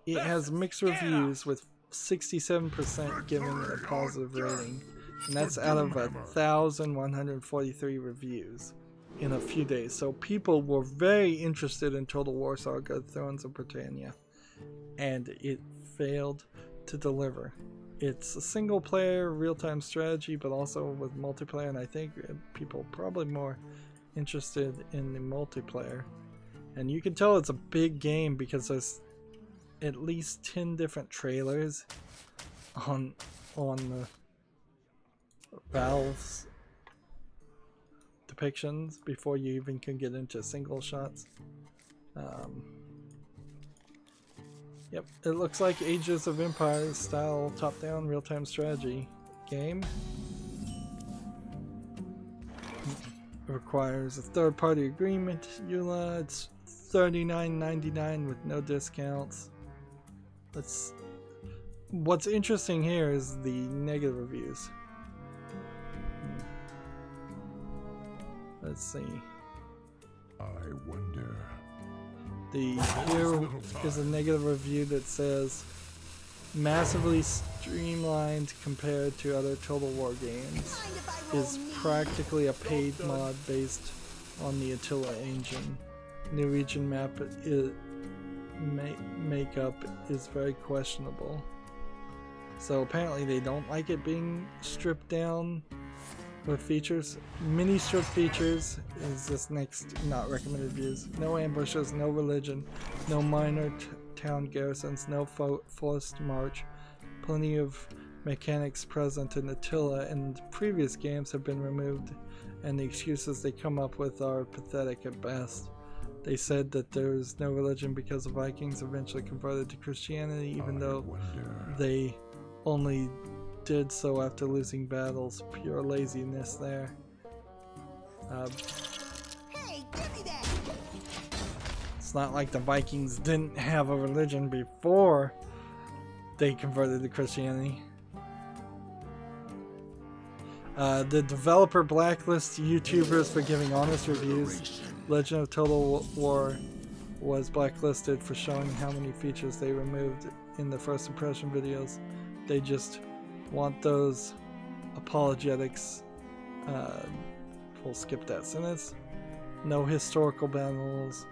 It has mixed reviews with 67% giving it a positive rating, and that's out of 1,143 reviews in a few days. So people were very interested in Total War Saga Thrones of Britannia, and it failed to deliver. It's a single player real-time strategy, but also with multiplayer, and I think people are probably more interested in the multiplayer. And you can tell it's a big game because there's at least 10 different trailers on the Valve's depictions before you even can get into single shots. Yep, it looks like Ages of Empires style top-down real-time strategy game. It requires a third-party agreement. EULA, it's $39.99 with no discounts. What's interesting here is the negative reviews. Let's see. I wonder. Here is a negative review that says massively streamlined compared to other Total War games. Is practically a paid mod based on the Attila engine. New region map makeup is very questionable. So apparently they don't like it being stripped down with features. Mini strip features is this next not recommended views. No ambushes, no religion, no minor town garrisons, no forced march. Plenty of mechanics present in Attila and previous games have been removed, and the excuses they come up with are pathetic at best. They said that there's no religion because the Vikings eventually converted to Christianity, even though they only did so after losing battles. Pure laziness there. Hey, give me that! It's not like the Vikings didn't have a religion before they converted to Christianity. The developer blacklists YouTubers for giving honest reviews. Legend of Total War was blacklisted for showing how many features they removed in the first impression videos. They just want those apologetics. We'll skip that sentence. No historical battles.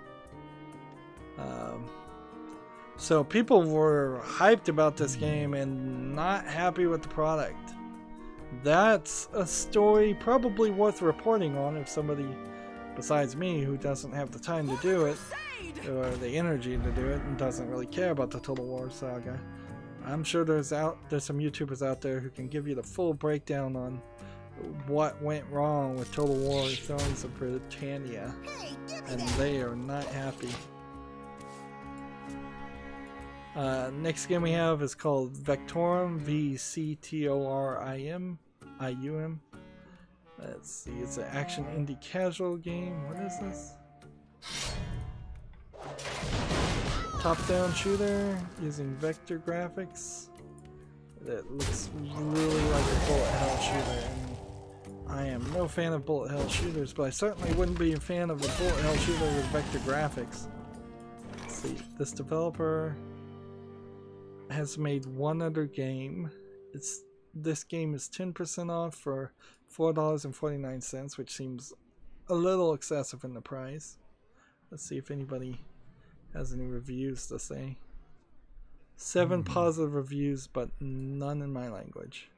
So people were hyped about this game and not happy with the product. That's a story probably worth reporting on if somebody besides me, who doesn't have the time to do it or the energy to do it and doesn't really care about the Total War saga. I'm sure there's some YouTubers out there who can give you the full breakdown on what went wrong with Total War Thrones of Britannia, and they are not happy. Next game we have is called Vectorum, VCTORIM. Let's see, it's an action indie casual game. What is this? Top-down shooter using vector graphics. That looks really like a bullet hell shooter. And I am no fan of bullet hell shooters, but I certainly wouldn't be a fan of a bullet hell shooter with vector graphics. Let's see, this developer has made one other game. This game is 10% off for $4.49, which seems a little excessive in the price. Let's see if anybody has any reviews to say. 7 positive reviews, but none in my language.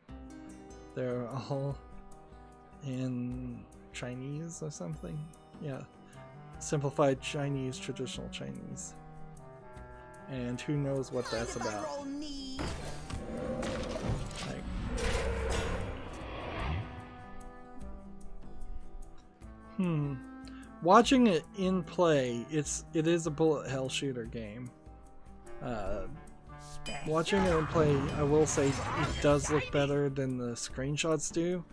They're all in Chinese or something. Yeah, simplified Chinese, traditional Chinese. And who knows what that's about. Watching it in play, it is a bullet hell shooter game. Watching it in play, I will say it does look better than the screenshots do,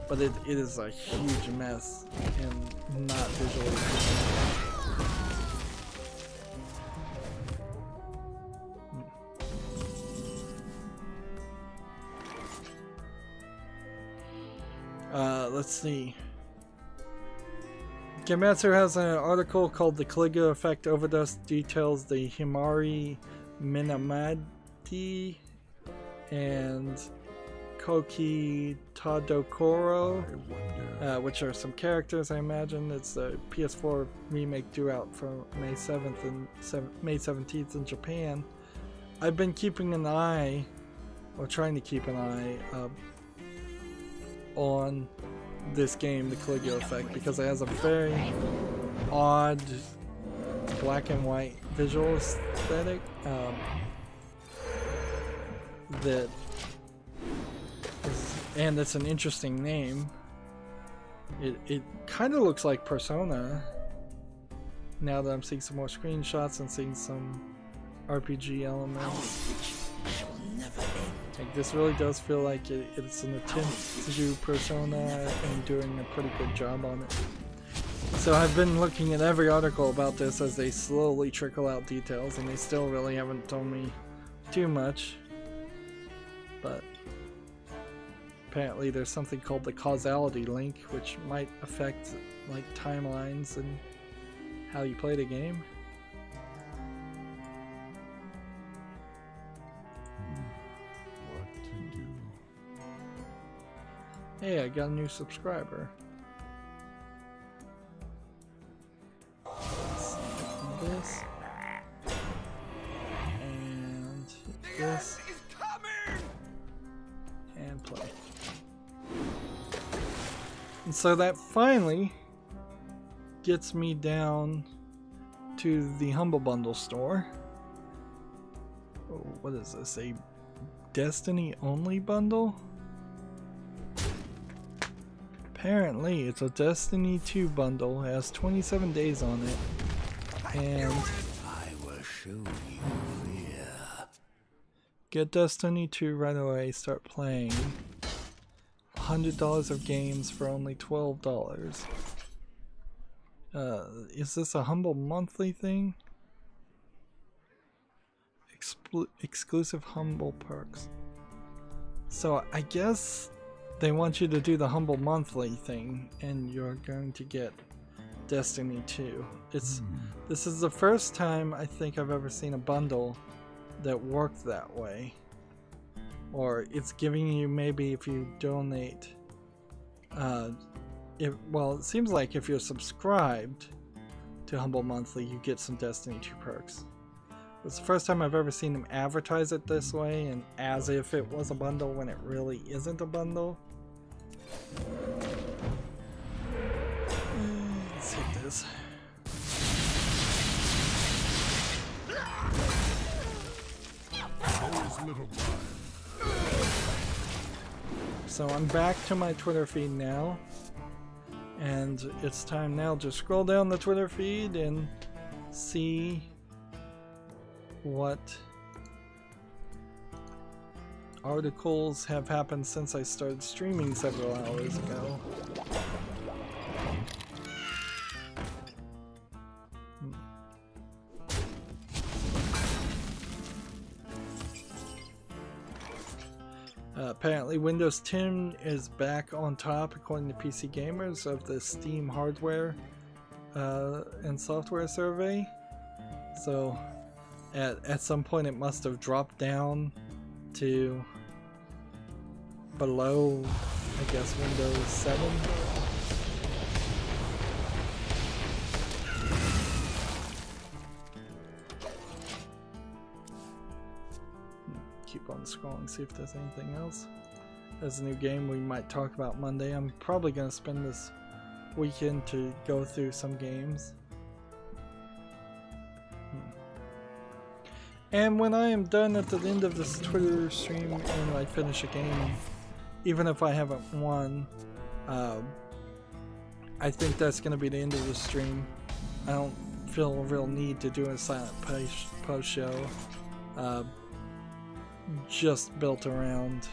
but it is a huge mess and not visually pleasing. Let's see. Gematsu has an article called "The Caligula Effect Overdose Details the Himari Minamati and Koki Tadokoro," which are some characters, I imagine. It's a PS4 remake due out for May 7th and May 17th in Japan. I've been keeping an eye, or trying to keep an eye, on this game, The Caligula Effect, because it has a very odd black and white visual aesthetic and it's an interesting name. It kind of looks like Persona now that I'm seeing some more screenshots and seeing some RPG elements. Like, this really does feel like it's an attempt to do Persona and doing a pretty good job on it. So I've been looking at every article about this as they slowly trickle out details, and they still really haven't told me too much. But apparently there's something called the causality link, which might affect like timelines and how you play the game. Hey, I got a new subscriber. This. And this. And play. And so that finally gets me down to the Humble Bundle store. Oh, what is this? A Destiny only bundle? Apparently, it's a Destiny 2 bundle. It has 27 days on it, and I will show you fear. Get Destiny 2 right away. Start playing. $100 of games for only $12. Is this a humble monthly thing? Exclusive humble perks. So I guess they want you to do the humble monthly thing, and you're going to get Destiny 2. This is the first time I think I've ever seen a bundle that worked that way. Or it's giving you, maybe if you donate, well, it seems like if you're subscribed to Humble Monthly, you get some Destiny 2 perks. It's the first time I've ever seen them advertise it this way, and as if it was a bundle when it really isn't a bundle. Let's hit this. So I'm back to my Twitter feed now, and it's time now to scroll down the Twitter feed and see what articles have happened since I started streaming several hours ago. Apparently Windows 10 is back on top, according to PC Gamers, of the Steam hardware and software survey. So at some point it must have dropped down to below, I guess, Windows 7. Keep on scrolling, see if there's anything else. There's a new game we might talk about Monday. I'm probably going to spend this weekend to go through some games. And when I am done at the end of this Twitter stream and I finish a game, even if I haven't won, I think that's going to be the end of the stream. I don't feel a real need to do a silent post show. Just built around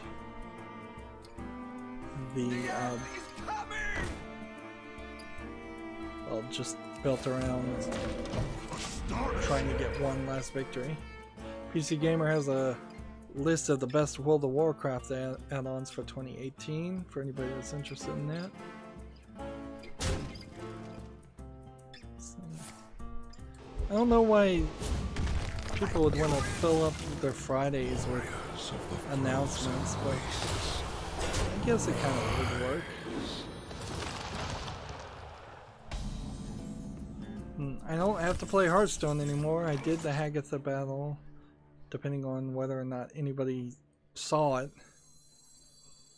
the well, just built around trying to get one last victory. PC Gamer has a list of the best World of Warcraft add-ons for 2018 for anybody that's interested in that. I don't know why people would want to fill up their Fridays with announcements, but I guess it kind of would work. I don't have to play Hearthstone anymore. I did the Hagatha battle, depending on whether or not anybody saw it.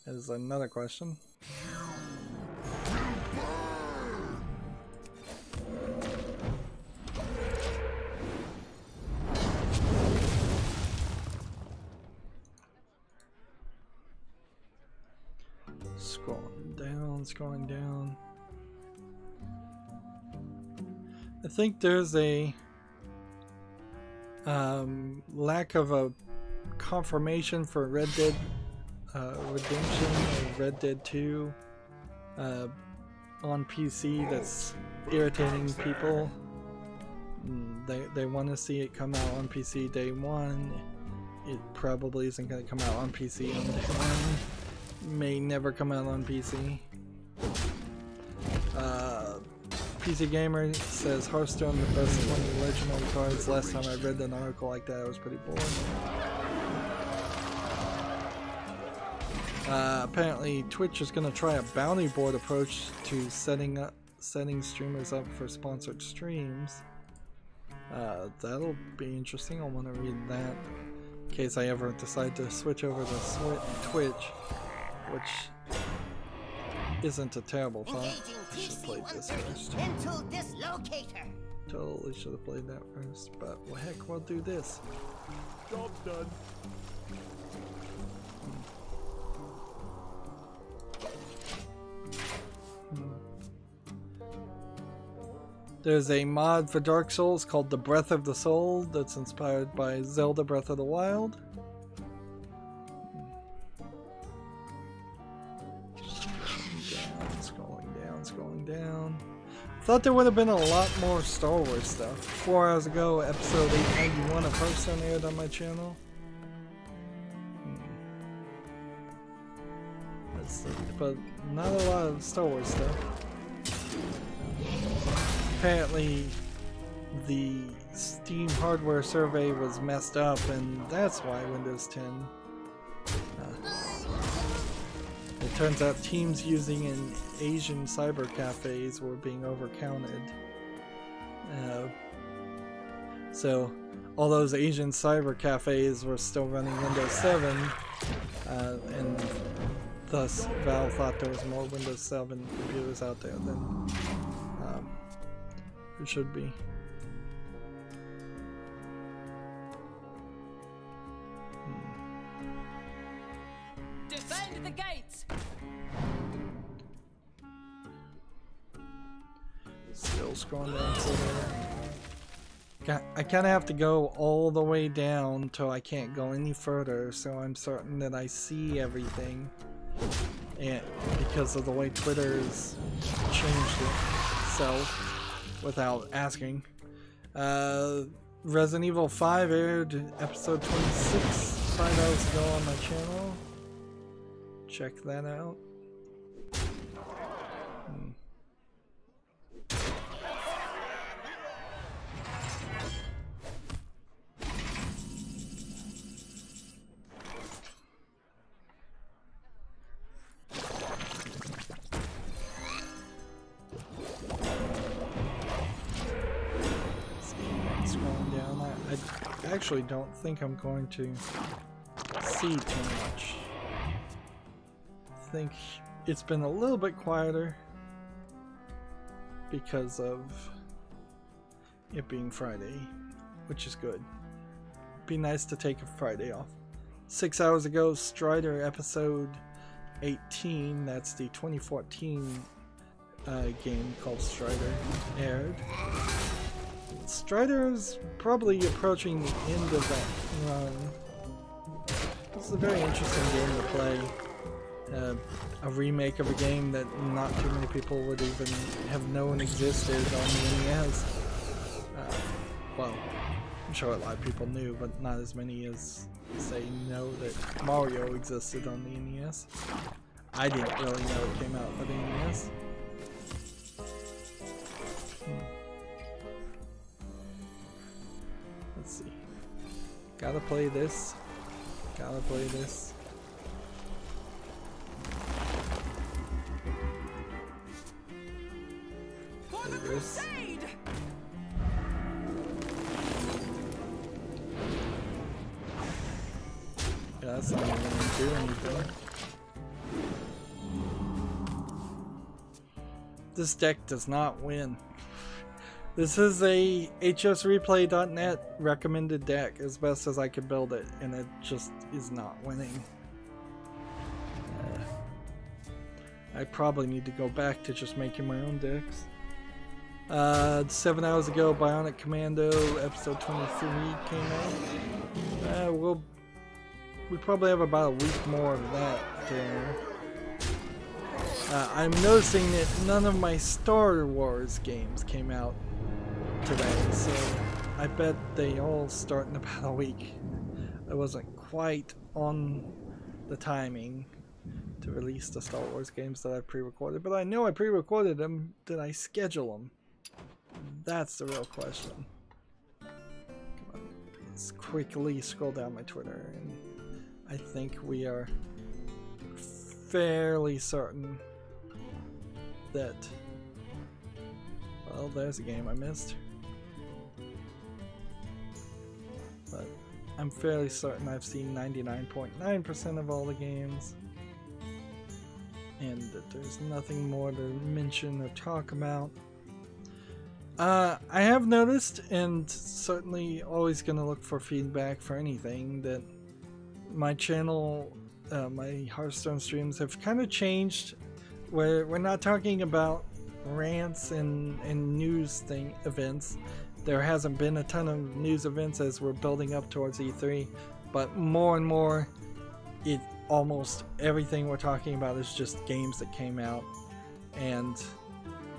That is another question. Scrolling down. I think there's a lack of a confirmation for Red Dead Redemption or Red Dead 2 on PC that's irritating people. They want to see it come out on PC day one. It probably isn't going to come out on PC on day one. May never come out on PC. PC Gamer says Hearthstone the best 20 legendary cards. Last time I read an article like that, I was pretty bored. Apparently Twitch is going to try a bounty board approach to setting streamers up for sponsored streams. That'll be interesting. I want to read that in case I ever decide to switch over to Twitch, which isn't a terrible thought. I should have played this first. Totally should have played that first, but well, heck, we'll do this. Job's done. There's a mod for Dark Souls called The Breath of the Soul that's inspired by Zelda Breath of the Wild. scrolling down. Thought there would have been a lot more Star Wars stuff. 4 hours ago, episode 891 of Hearthstone aired on my channel. Let's see, but not a lot of Star Wars stuff. Apparently, the Steam hardware survey was messed up, and that's why Windows 10. It turns out teams using in Asian cyber cafes were being overcounted. So all those Asian cyber cafes were still running Windows 7, and thus Valve thought there was more Windows 7 computers out there than there should be. Defend the gates. Still scrolling down to there. I kind of have to go all the way down till I can't go any further, so I'm certain that I see everything. And because of the way Twitter's changed itself without asking. Resident Evil 5 aired episode 26 5 hours ago on my channel. Check that out. I actually don't think I'm going to see too much. I think it's been a little bit quieter because of it being Friday, which is good. Be nice to take a Friday off. 6 hours ago, Strider episode 18, that's the 2014 game called Strider, aired. Strider's probably approaching the end of that run. It's a very interesting game to play. A remake of a game that not too many people would even have known existed on the NES. Well, I'm sure a lot of people knew, but not as many as say know that Mario existed on the NES. I didn't really know it came out for the NES. Let's see. Gotta play this. Gotta play this. For the crusade! Yeah, that's not even gonna do anything. This deck does not win. This is a hsreplay.net recommended deck as best as I could build it, and it just is not winning. I probably need to go back to just making my own decks. 7 hours ago, Bionic Commando episode 23 came out. We probably have about a week more of that there. I'm noticing that none of my Star Wars games came out today, so I bet they all start in about a week. I wasn't quite on the timing to release the Star Wars games that I pre-recorded, but I know I pre-recorded them. Did I schedule them? That's the real question. Come on, let's quickly scroll down my Twitter, and I think we are fairly certain that, well, there's a game I missed. But I'm fairly certain I've seen 99.9% of all the games, and that there's nothing more to mention or talk about. I have noticed, and certainly always going to look for feedback for anything, that my channel, my Hearthstone streams have kind of changed, where we're not talking about rants and news events. There hasn't been a ton of news events as we're building up towards E3, but more and more, almost everything we're talking about is just games that came out, and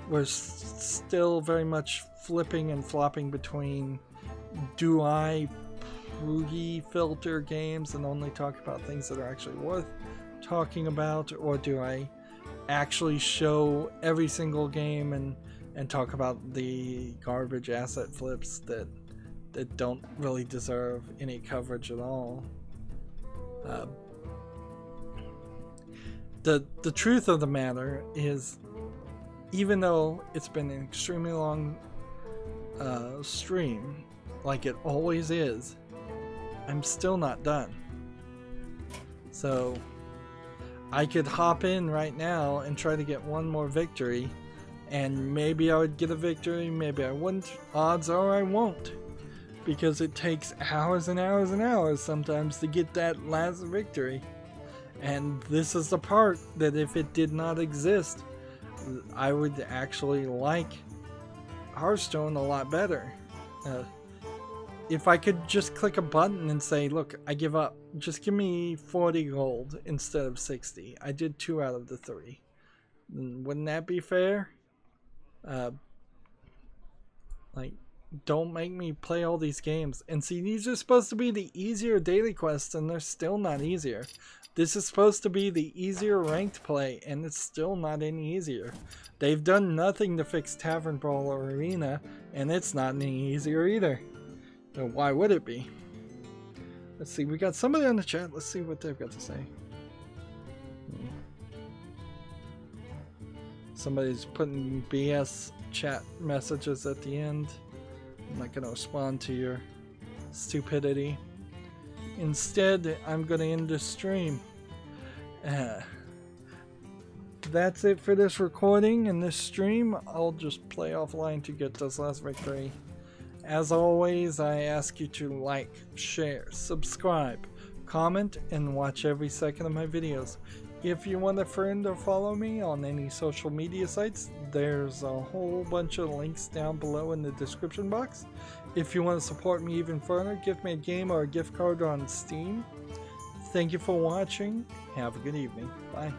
we're still very much flipping and flopping between, do I pre-filter games and only talk about things that are actually worth talking about, or do I actually show every single game and talk about the garbage asset flips that don't really deserve any coverage at all. The truth of the matter is, even though it's been an extremely long stream, like it always is, I'm still not done. So I could hop in right now and try to get one more victory, and maybe I would get a victory, maybe I wouldn't. Odds are I won't, because it takes hours and hours and hours sometimes to get that last victory. And this is the part that if it did not exist, I would actually like Hearthstone a lot better. If I could just click a button and say, look, I give up, just give me 40 gold instead of 60. I did 2 out of the 3. Wouldn't that be fair? Like, don't make me play all these games. And see, these are supposed to be the easier daily quests, and they're still not easier. This is supposed to be the easier ranked play, and it's still not any easier. They've done nothing to fix Tavern Brawl or Arena, and it's not any easier either. So why would it be? Let's see, we got somebody on the chat. Let's see what they've got to say. Somebody's putting BS chat messages at the end. I'm not going to respond to your stupidity. Instead, I'm going to end the stream. That's it for this recording and this stream. I'll just play offline to get this last victory. As always, I ask you to like, share, subscribe, comment, and watch every second of my videos. If you want a friend or follow me on any social media sites, there's a whole bunch of links down below in the description box. If you want to support me even further, gift me a game or a gift card on Steam. Thank you for watching. Have a good evening. Bye.